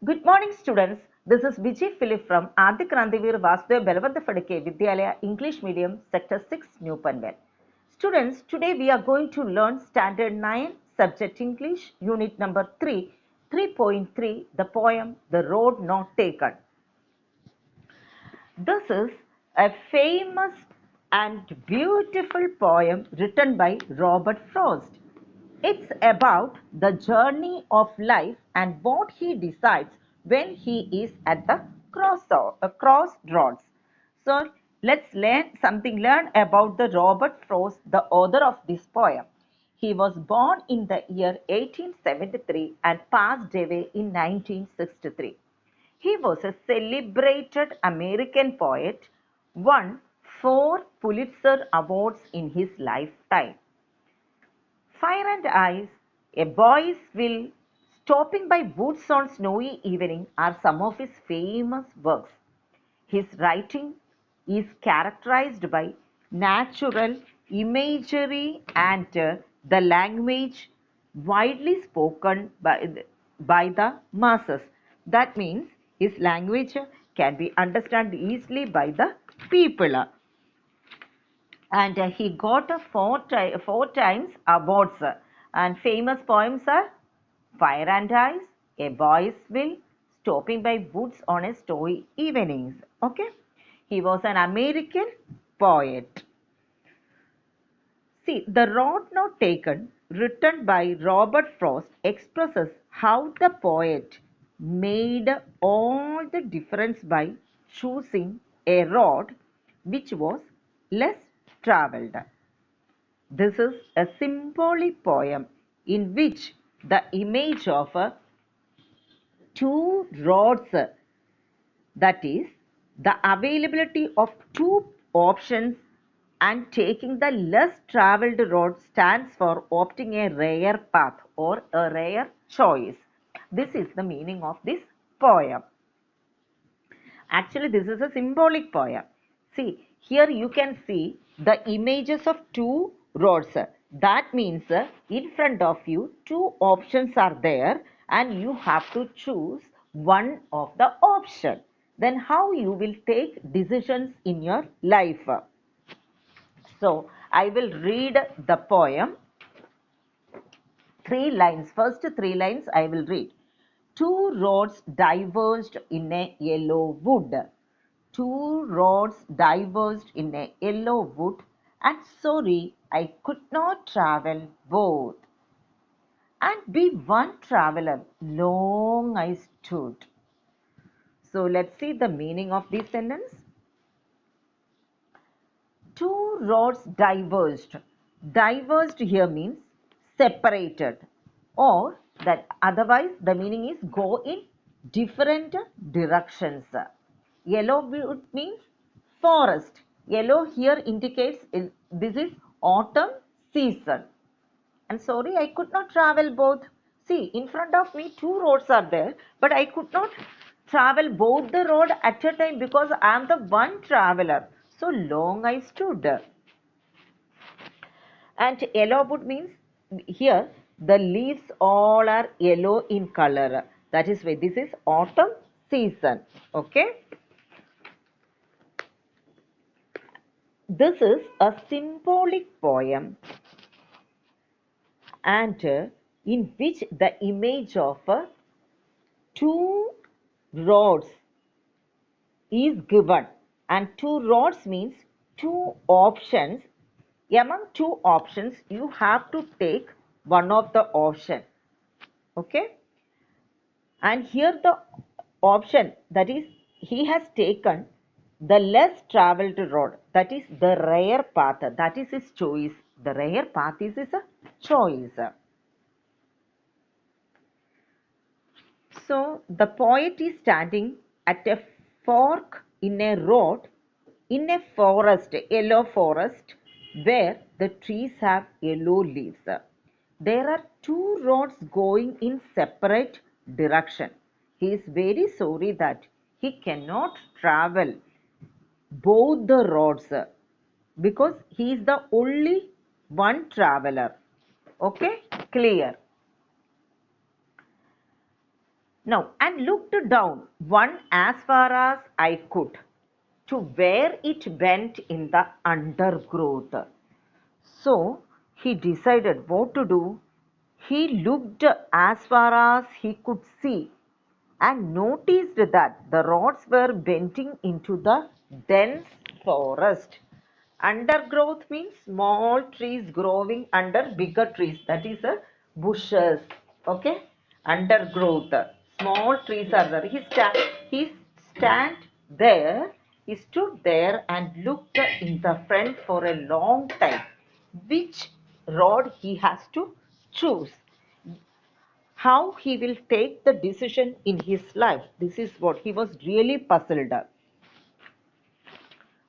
Good morning, students. This is Vijay Philip from Adi Krandivir Vasudev Belvanda Fadike Vidyalaya English Medium Sector 6 New Panvel. Students, today we are going to learn Standard 9 Subject English Unit number 3, 3.3, the poem The Road Not Taken. This is a famous and beautiful poem written by Robert Frost. It's about the journey of life and what he decides when he is at the crossroads. So let's learn about the Robert Frost, the author of this poem. He was born in the year 1873 and passed away in 1963. He was a celebrated American poet, won 4 Pulitzer Awards in his lifetime. Fire and Ice, A Boy's Will, Stopping by Woods on Snowy Evening are some of his famous works. His writing is characterized by natural imagery and the language widely spoken by the masses. That means his language can be understood easily by the people. And he got four times awards. And famous poems are Fire and Ice, A Boy's Will, Stopping by Woods on a Snowy Evenings. Okay, he was an American poet. See, The Road Not Taken, written by Robert Frost, expresses how the poet made all the difference by choosing a road which was less traveled. This is a symbolic poem in which the image of two roads, that is, the availability of two options and taking the less traveled road, stands for opting a rare path or a rare choice. This is the meaning of this poem. Actually, this is a symbolic poem. See, here you can see the images of two roads. That means in front of you, two options are there and you have to choose one of the option. Then how you will take decisions in your life. So, I will read the poem. 3 lines. First 3 lines I will read. Two roads diverged in a yellow wood. Two roads diverged in a yellow wood, and sorry I could not travel both. And be one traveler, long I stood. So let's see the meaning of this sentence. Two roads diverged. Diverged here means separated, or that otherwise the meaning is go in different directions. Yellow wood means forest. Yellow here indicates this is autumn season. And sorry, I could not travel both. See, in front of me two roads are there, but I could not travel both the road at a time because I am the one traveler. So long I stood. And yellow wood means here the leaves all are yellow in color. That is why this is autumn season. Okay. This is a symbolic poem and in which the image of two roads is given, and two roads means two options. Among two options you have to take one of the option. Okay, and here the option, that is, he has taken the less traveled road, that is the rare path, that is his choice. The rare path is his choice. So the poet is standing at a fork in a road in a forest, yellow forest, where the trees have yellow leaves. There are two roads going in separate direction. He is very sorry that he cannot travel both the roads because he is the only one traveler. Okay, clear. Now, and looked down one as far as I could to where it went in the undergrowth. So he decided what to do. He looked as far as he could see and noticed that the rods were bending into the dense forest. Undergrowth means small trees growing under bigger trees. That is bushes. Okay. Undergrowth. Small trees are there. He stand there. He stood there and looked in the front for a long time. Which road he has to choose? How he will take the decision in his life? This is what he was really puzzled.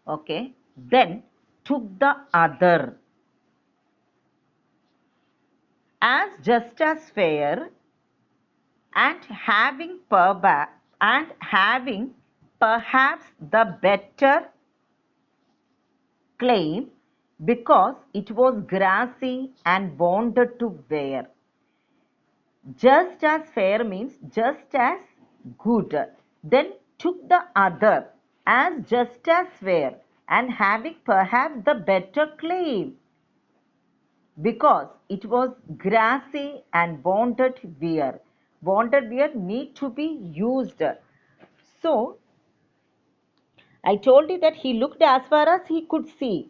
Okay. Then took the other as just as fair and having perhaps the better claim because it was grassy and wanted to wear. Just as fair means just as good. Then took the other as just as fair and having perhaps the better claim because it was grassy and wanted wear. Wanted wear need to be used. So I told you that he looked as far as he could see.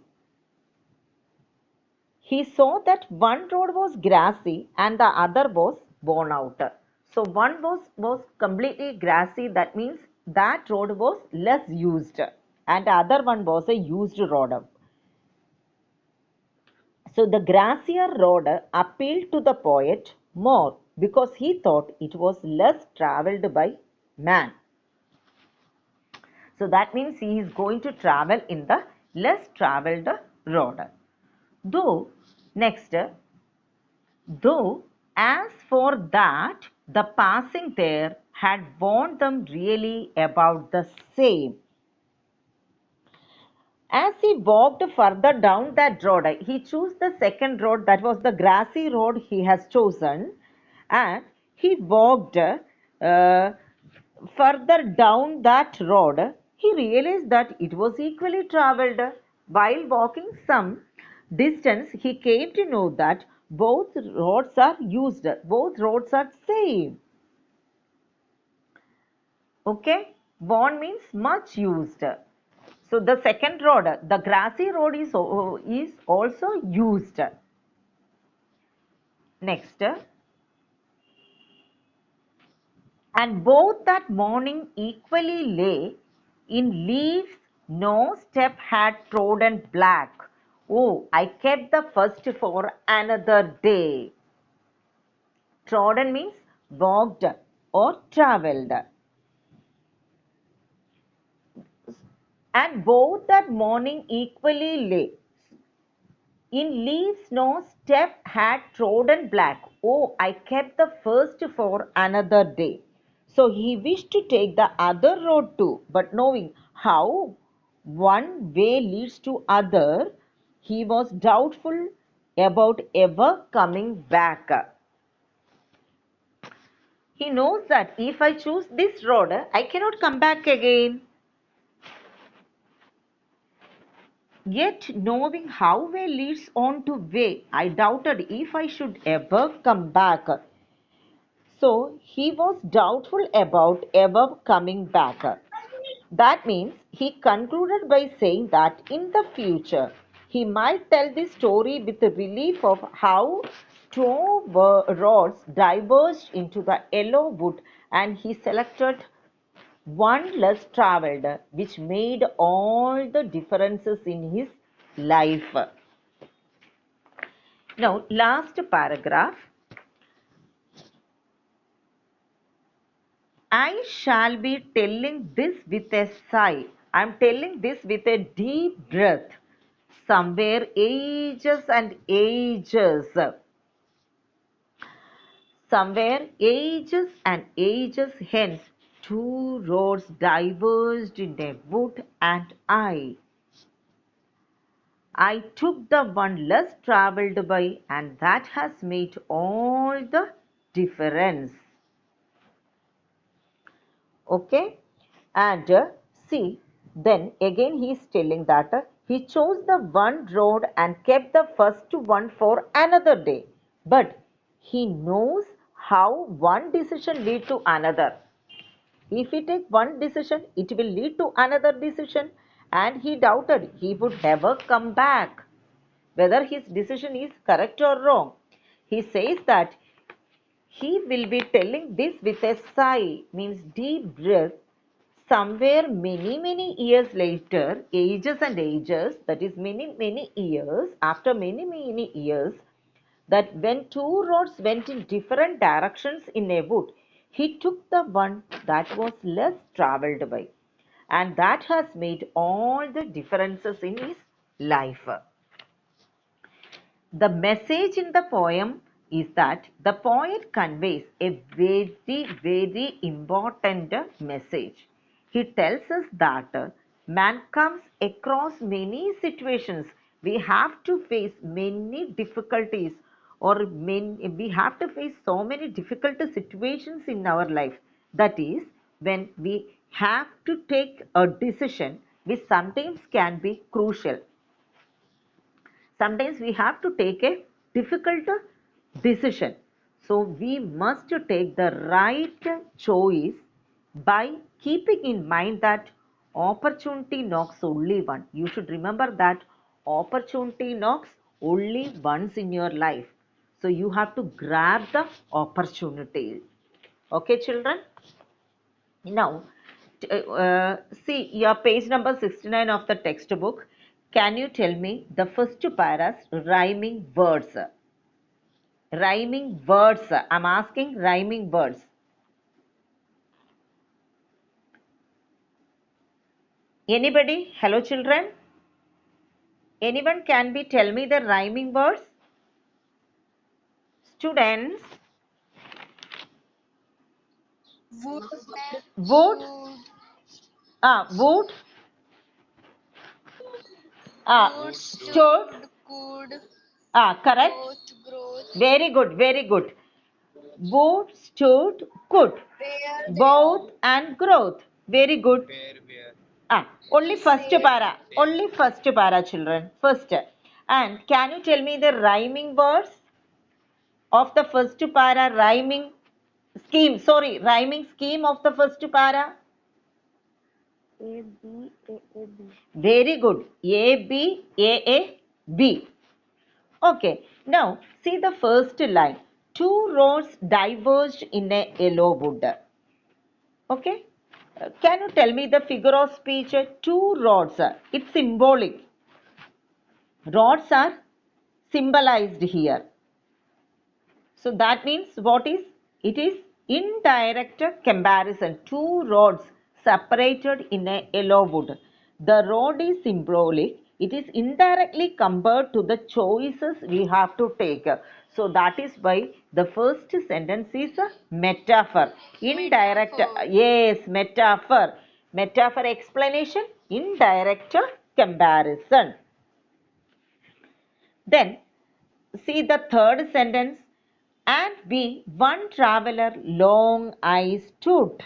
He saw that one road was grassy and the other was worn out. So one was completely grassy, that means that road was less used, and the other one was a used road. So the grassier road appealed to the poet more because he thought it was less travelled by man. So that means he is going to travel in the less travelled road. Though, next, though as for that, the passing there had warned them really about the same. As he walked further down that road, he chose the second road, that was the grassy road he has chosen, and he walked further down that road. He realized that it was equally travelled. While walking some distance, he came to know that both roads are used, both roads are same. Okay, worn means much used. So the second road, the grassy road is also used. Next, and both that morning equally lay in leaves no step had trodden black. Oh, I kept the first for another day. Trodden means walked or travelled. And both that morning equally lay. In leaves no step had trodden black. Oh, I kept the first for another day. So he wished to take the other road too, but knowing how one way leads to other, he was doubtful about ever coming back. He knows that if I choose this road, I cannot come back again. Yet, knowing how way leads on to way, I doubted if I should ever come back. So, he was doubtful about ever coming back. That means he concluded by saying that in the future he might tell this story with the relief of how two roads diverged into the yellow wood, and he selected one less travelled, which made all the differences in his life. Now, last paragraph. I shall be telling this with a sigh. I am telling this with a deep breath. Somewhere ages and ages. Somewhere ages and ages hence, two roads diverged in a wood, and I took the one less travelled by, and that has made all the difference. Okay, and see, then again he is telling that he chose the one road and kept the first one for another day, but he knows how one decision lead to another. If he take one decision, it will lead to another decision, and he doubted he would ever come back, whether his decision is correct or wrong. He says that he will be telling this with a sigh, means deep breath, somewhere many years later, ages and ages, that is many years, after many years, that when two roads went in different directions in a wood, he took the one that was less traveled by. And that has made all the differences in his life. The message in the poem is that the poet conveys a very important message. He tells us that man comes across many situations. We have to face many difficulties, or we have to face so many difficult situations in our life. That is, when we have to take a decision which sometimes can be crucial. Sometimes we have to take a difficult decision. So we must take the right choice by keeping in mind that opportunity knocks only once. You should remember that opportunity knocks only once in your life. So you have to grab the opportunity. Okay, children? Now, see your page number 69 of the textbook. Can you tell me the first para's rhyming words? Rhyming words. I'm asking rhyming words. Anybody? Hello, children. Anyone can be tell me the rhyming words? Students. Wood. Wood. Stood. Correct. Very good. Very good. Wood, stood, could. Both and growth. Very good. Only first para. Only first para, children. First. And can you tell me the rhyming words of the first para? Rhyming scheme. Sorry, rhyming scheme of the first para. A, B, A, A, B. Very good. A, B, A, B. Okay. Now, see the first line. Two roads diverged in a yellow wood. Okay. Can you tell me the figure of speech? Two rods. It's symbolic. Rods are symbolized here. So that means what is? It is indirect comparison. Two rods separated in a yellow wood. The rod is symbolic. It is indirectly compared to the choices we have to take. So that is why the first sentence is a metaphor. Indirect, yes, metaphor. Metaphor explanation, indirect comparison. Then see the third sentence. And be one traveler long I stood.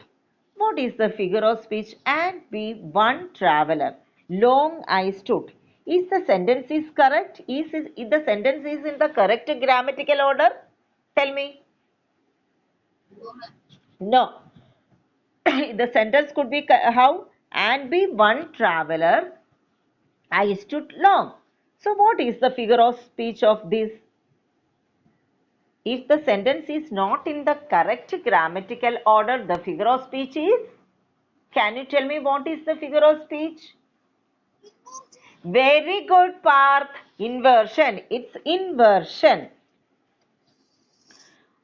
What is the figure of speech? And be one traveler long I stood. Is the sentence is correct? Is the sentence is in the correct grammatical order? Tell me. No. The sentence could be how? And be one traveler I stood long. So what is the figure of speech of this? If the sentence is not in the correct grammatical order, the figure of speech is? Can you tell me what is the figure of speech? Very good, Parth. Inversion. It's inversion.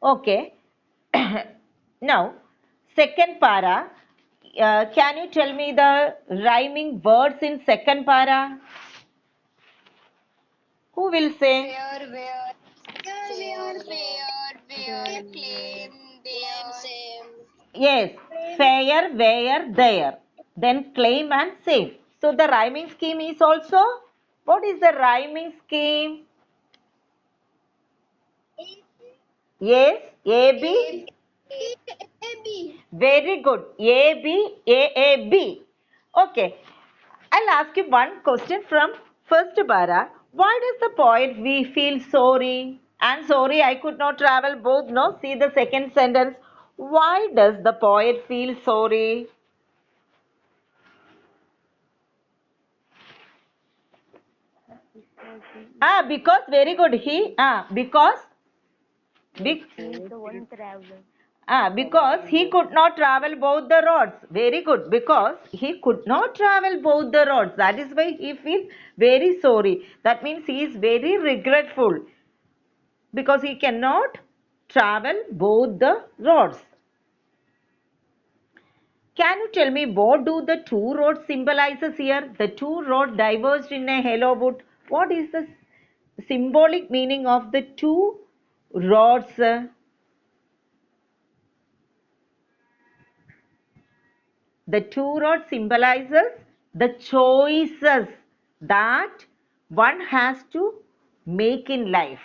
Okay. Now, second para. Can you tell me the rhyming words in second para? Who will say? Claim, same. Yes, fair, where, there. Then claim and same. So the rhyming scheme is also, what is the rhyming scheme? Yes, A, B. A. Very good. A, B, A, A, B. Okay. I'll ask you one question from first para. Why does the poet we feel sorry? And sorry, I could not travel both. No, see the second sentence. Why does the poet feel sorry? Because very good. Because he could not travel both the roads. Very good. Because he could not travel both the roads. That is why he feels very sorry. That means he is very regretful because he cannot travel both the roads. Can you tell me what do the two roads symbolizes here? The two roads diverged in a hollow wood. What is the symbolic meaning of the two roads? The two roads symbolizes the choices that one has to make in life.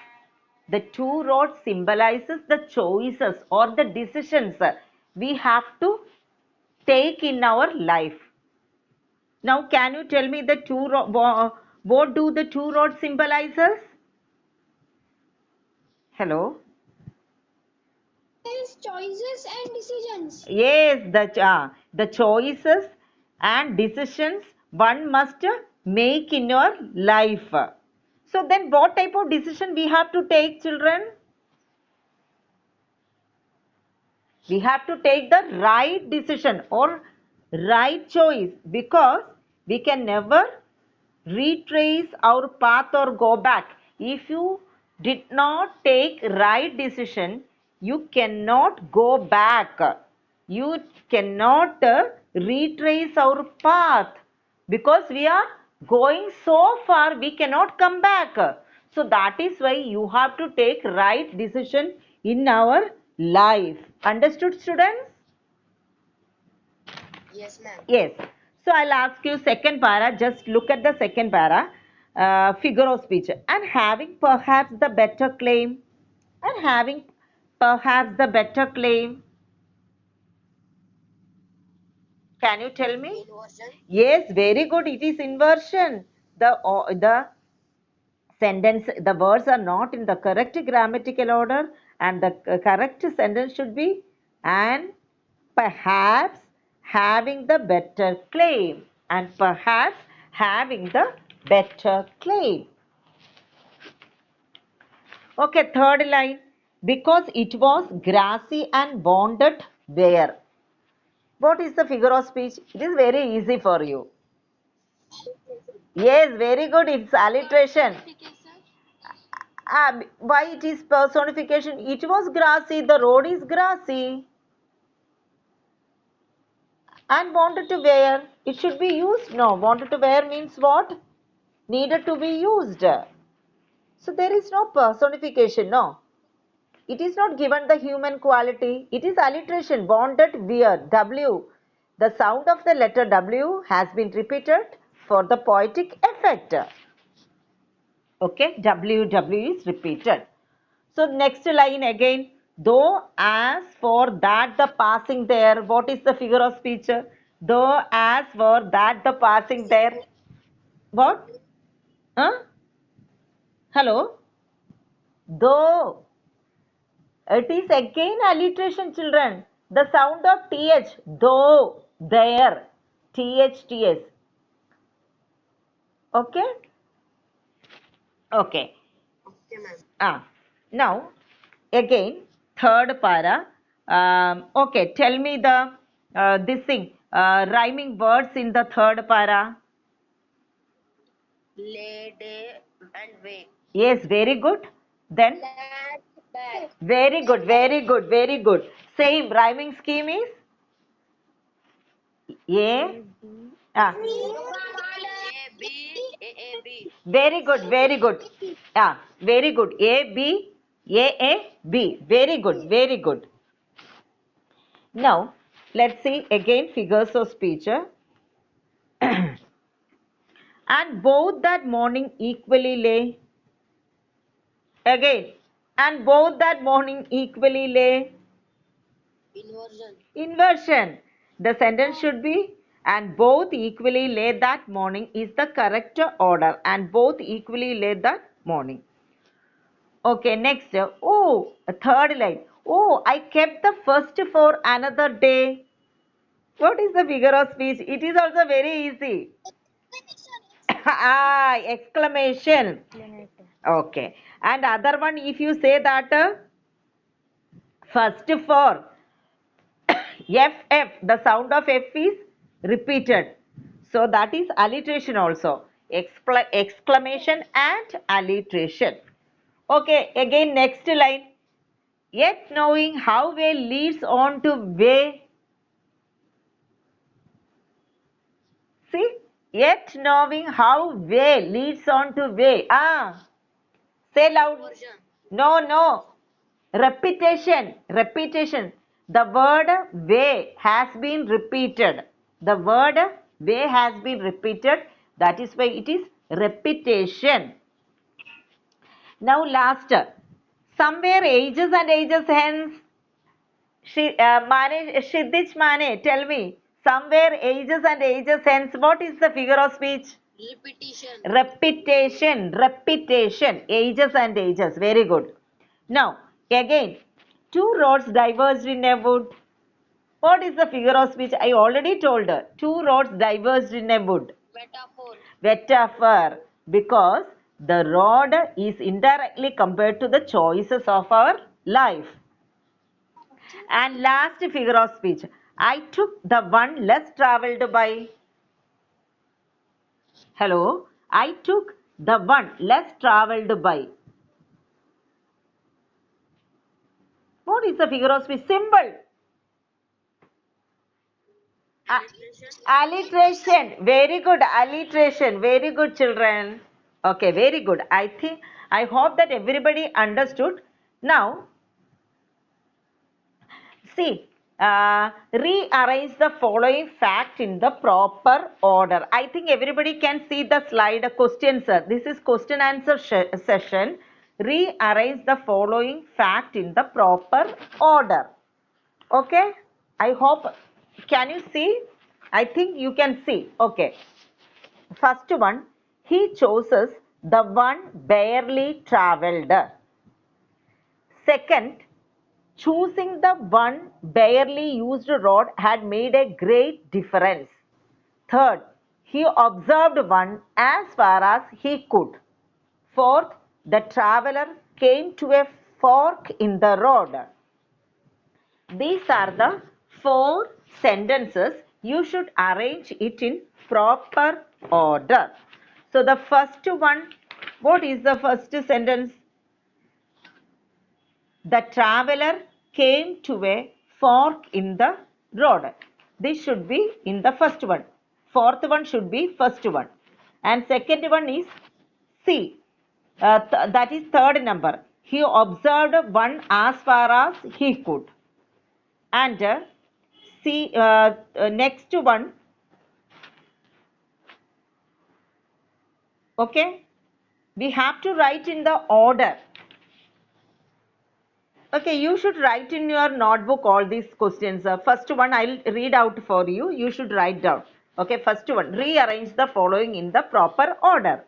The two roads symbolizes the choices or the decisions we have to take in our life. Now, can you tell me the what do the two roads symbolizes? Hello. His choices and decisions. Yes, the choices and decisions one must make in your life. So then what type of decision we have to take, children? We have to take the right decision or right choice because we can never retrace our path or go back. If you did not take right decision, you cannot go back. You cannot retrace our path because we are going so far, we cannot come back. So that is why you have to take right decision in our life. Understood, students? Yes, ma'am. Yes. So I'll ask you second para. Just look at the second para. Figure of speech. And having perhaps the better claim. And having perhaps the better claim. Can you tell me? Inversion. Yes, very good. It is inversion. The sentence, the words are not in the correct grammatical order, and the correct sentence should be and perhaps having the better claim, and perhaps having the better claim. Okay, third line. Because it was grassy and bonded where. What is the figure of speech? It is very easy for you. Yes, very good. It's alliteration. Why it is personification? It was grassy. The road is grassy. And wanted to wear. It should be used. No, wanted to wear means what? Needed to be used. So there is no personification. No. It is not given the human quality. It is alliteration. Wanted, wear. W. The sound of the letter W has been repeated for the poetic effect. Okay. W, W is repeated. So next line again, though as for that the passing there, what is the figure of speech? Though as for that the passing there, what? Huh? Hello? Though, it is again alliteration, children. The sound of th, though, there, th. Okay? Okay. Okay, ma'am. Now, again, third para. Okay, tell me the this thing, rhyming words in the third para. Lay, day, and wake. Yes, very good. Then, That, back. very good, very good, very good. Same rhyming scheme is A. Ah, A, B, A, B. very good, very good. Very good. A, B, A, B. Very good, very good. Now, let's see again figures of speech. And both that morning equally lay. Again, and both that morning equally lay. Inversion. Inversion. The sentence should be, and both equally late that morning is the correct order. And both equally late that morning. Okay, next. Oh, a third line. Oh, I kept the first for another day. What is the figure of speech? It is also very easy. Ah, exclamation. Okay. And other one, if you say that first for FF, the sound of F is repeated. So that is alliteration also. Exclamation and alliteration. Okay, again next line. Yet knowing how way leads on to way. See? Yet knowing how way leads on to way. Ah, say loud. Inversion. No, no. Repetition. Repetition. The word way has been repeated. The word way has been repeated. That is why it is repetition. Now last. Somewhere ages and ages hence. Shidich Mane, tell me. Somewhere ages and ages hence. What is the figure of speech? Repetition. Repetition. Repetition. Ages and ages. Very good. Now, again, two roads diverged in a wood. What is the figure of speech? I already told her. Two roads diverged in a wood. Metaphor. Metaphor. Because the road is indirectly compared to the choices of our life. And last figure of speech. I took the one less traveled by. Hello. I took the one less traveled by. What is the figure of speech? Simple. Alliteration. Very good. Alliteration. Very good, children. Okay, very good. I hope that everybody understood. Now, see, rearrange the following fact in the proper order. I think everybody can see the slide questions. This is question answer session. Rearrange the following fact in the proper order. Okay, I hope. Can you see? I think you can see. Okay. First one, he chooses the one barely traveled. Second, choosing the one barely used road had made a great difference. Third, he observed one as far as he could. Fourth, the traveler came to a fork in the road. These are the four sentences. You should arrange it in proper order. So the first one, what is the first sentence? The traveler came to a fork in the road. This should be in the first one. Fourth one should be first one. And second one is C. That is third number. He observed one as far as he could. And see next one. Okay, we have to write in the order. Okay, you should write in your notebook all these questions. First one I'll read out for you. You should write down. Okay, first one, rearrange the following in the proper order.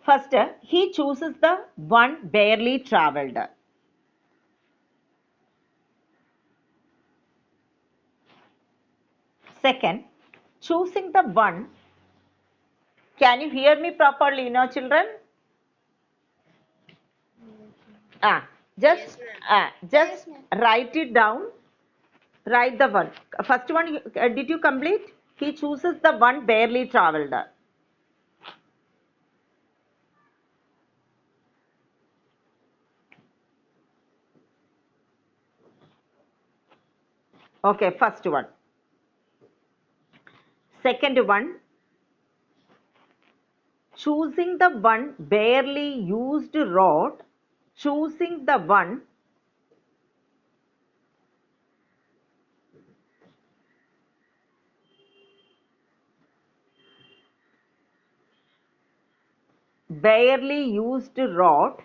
First, he chooses the one barely traveled. Second, choosing the one. Can you hear me properly, no children? Ah, Yes, just write it down. Write the one. First one, did you complete? He chooses the one barely traveled. Okay, first one. Second one, choosing the one barely used road. Choosing the one barely used rod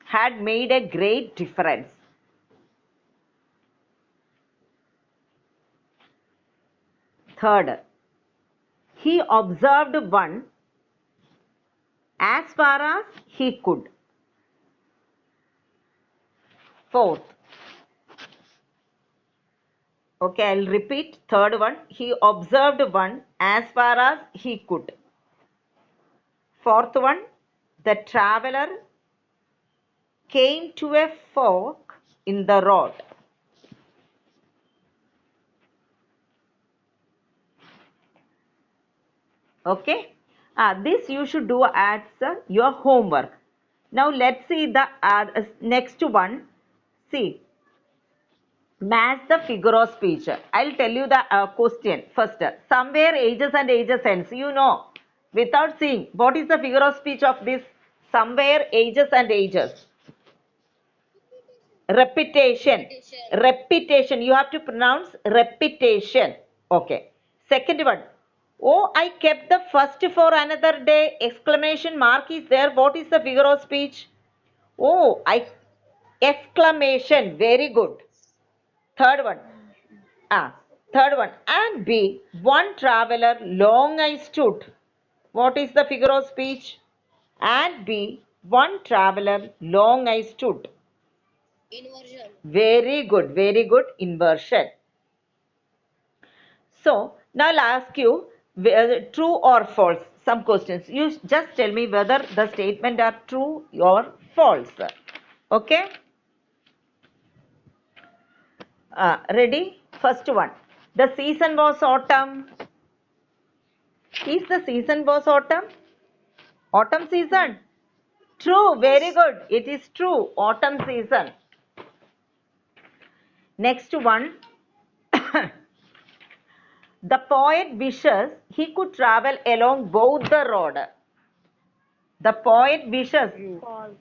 had made a great difference. Third, he observed one as far as he could. Fourth, okay, I'll repeat. Third one, he observed one as far as he could. Fourth one, the traveler came to a fork in the road. Okay, this you should do as your homework. Now let's see the next one. See, match the figure of speech. I'll tell you the question first. Somewhere ages and ages ends. You know, without seeing, what is the figure of speech of this? Somewhere ages and ages. Repetition. Repetition. You have to pronounce repetition. Okay. Second one. Oh, I kept the first for another day. Exclamation mark is there. What is the figure of speech? Oh, I exclamation. Very good. Third one. Ah, third one. And B. One traveler long I stood. What is the figure of speech? And B. One traveler long I stood. Inversion. Very good. Very good. Inversion. So now I'll ask you true or false. Some questions. You just tell me whether the statement are true or false. Okay. Ready? First one. The season was autumn. Is the season was autumn? Autumn season? True. Very good. It is true. Autumn season. Next one. The poet wishes he could travel along both the road. The poet wishes. False.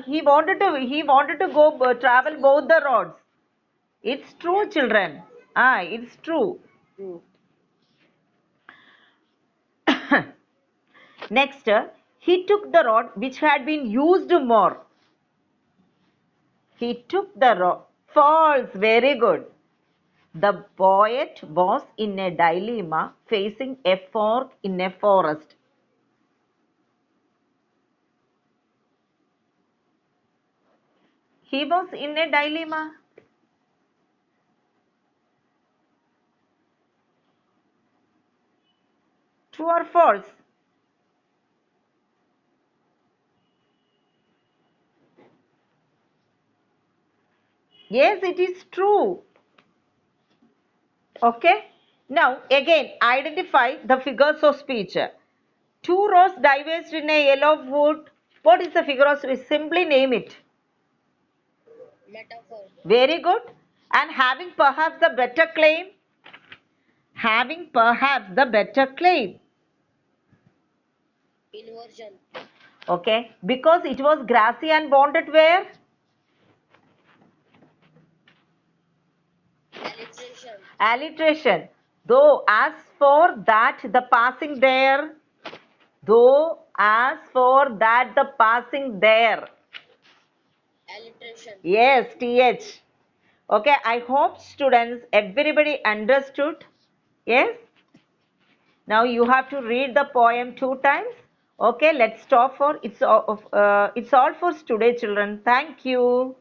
He wanted to go travel both the roads. It's true, children. It's true. True. Next, he took the road which had been used more. He took the road. False. Very good. The poet was in a dilemma facing a fork in a forest. He was in a dilemma. True or false? Yes, it is true. Okay. Now, again, identify the figures of speech. Two rows diverged in a yellow wood. What is the figure of speech? Simply name it. Metaphor. Very good. And having perhaps the better claim. Having perhaps the better claim. Inversion. Okay. Because it was grassy and wanted where? Alliteration. Alliteration. Though as for that the passing there. Though as for that the passing there. Alliteration. Yes, TH. Okay, I hope students, everybody understood. Yes. Now you have to read the poem 2 times. Okay, let's stop for it's all for today, children. Thank you.